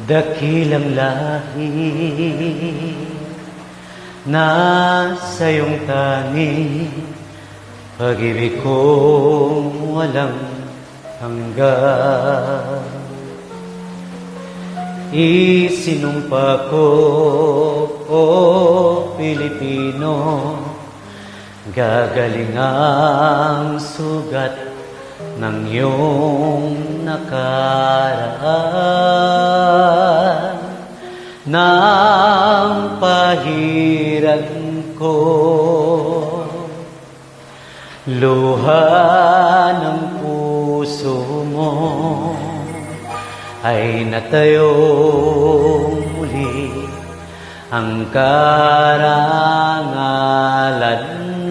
Dakilang lahi na sa iyong tani, pag-ibig kong walang hanggan. Isinumpa ko, o Pilipino, gagaling ang sugat ng iyong nakaraan. Nang pahiran ko, luha ng puso mo ay natayo muli. Ang karangalan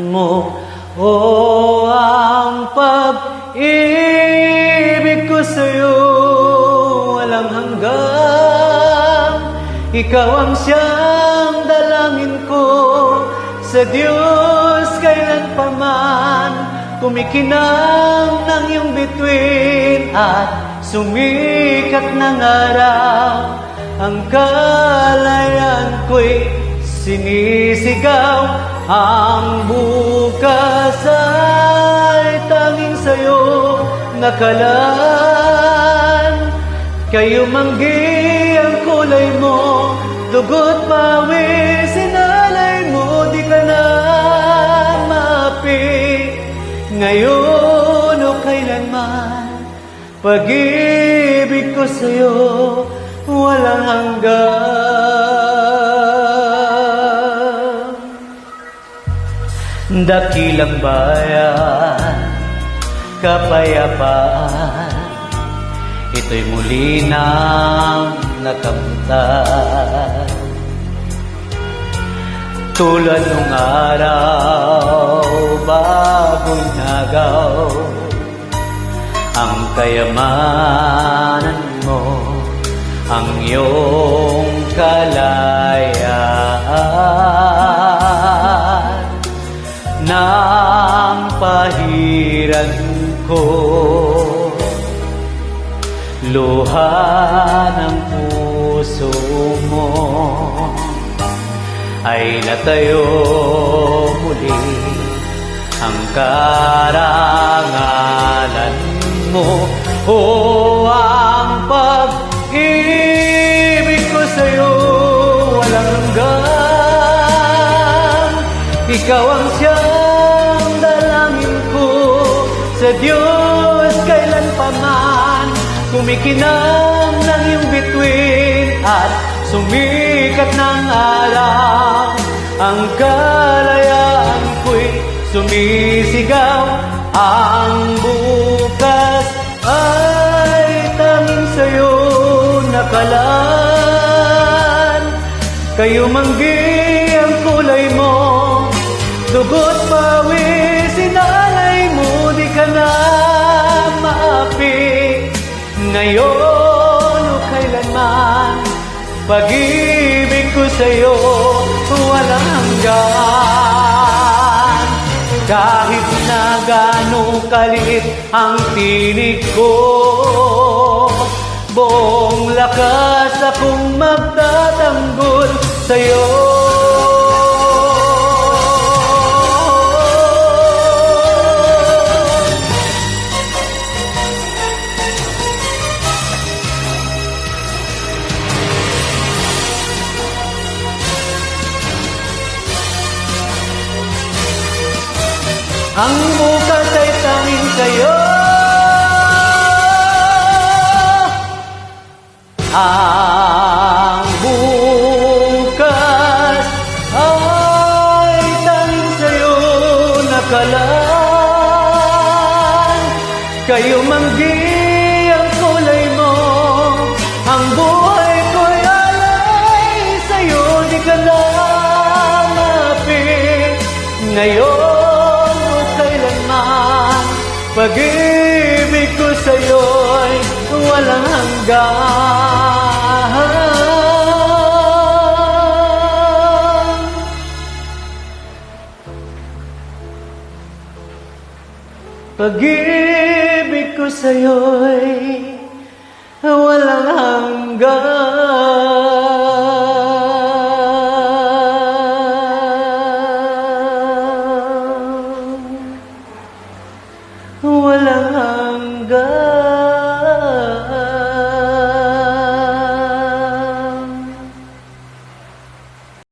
mo, o ang pag-ibig ko sa'yo walang hanggan. Ikaw ang siyang dalangin ko sa Diyos kailanpaman. Kumikinang ng iyong bituin at sumikat ng araw. Ang kalayaan ko'y sinisigaw. Ang bukas ay tanging sa'yo nakalaan. Kayo manggi ang kulay mo, dugo't pawis sinalay mo, di ka na maapi. Ngayon o kailanman, pag-ibig ko sa'yo walang hanggan. Dakilang bayan, kapayapaan, ito'y muli nang nakamtan. Tulad nung araw, bagong nagaw, ang kayamanan mo, ang iyong kalayaan. Nang pahiran ko, luha ng puso mo ay natayo muli. Ang karangalan mo, o ang pag-ibig ko sa'yo walang hanggan. Ikaw ang siyang dalangin ko sa Diyos kailanpaman. Kumikinang ng iyong bituin at sumikat ng araw. Ang kalayaan ko'y sumisigaw. Ang bukas ay tanging sa'yo nakalaan. Kayo manggi ang kulay mo, dugo't pawis sinalay mo, di ka na maapi. Ngayon o kailanman, pag-ibig ko sa'yo walang hanggan. Kahit na gano'ng kaliit ang tinig ko, buong lakas akong magtatanggol sa'yo. Ang bukas ay tanging sa'yo. Ang bukas ay tanging sa'yo nakalaan. Kayo manggi ang kulay mo, ang buhay ko'y alay sa'yo, di ka na maapi. Ngayon Pag-ibig ko sa'yo'y walang hanggan. Pag-ibig ko sa'yo'y walang hanggan. Walang hanggan.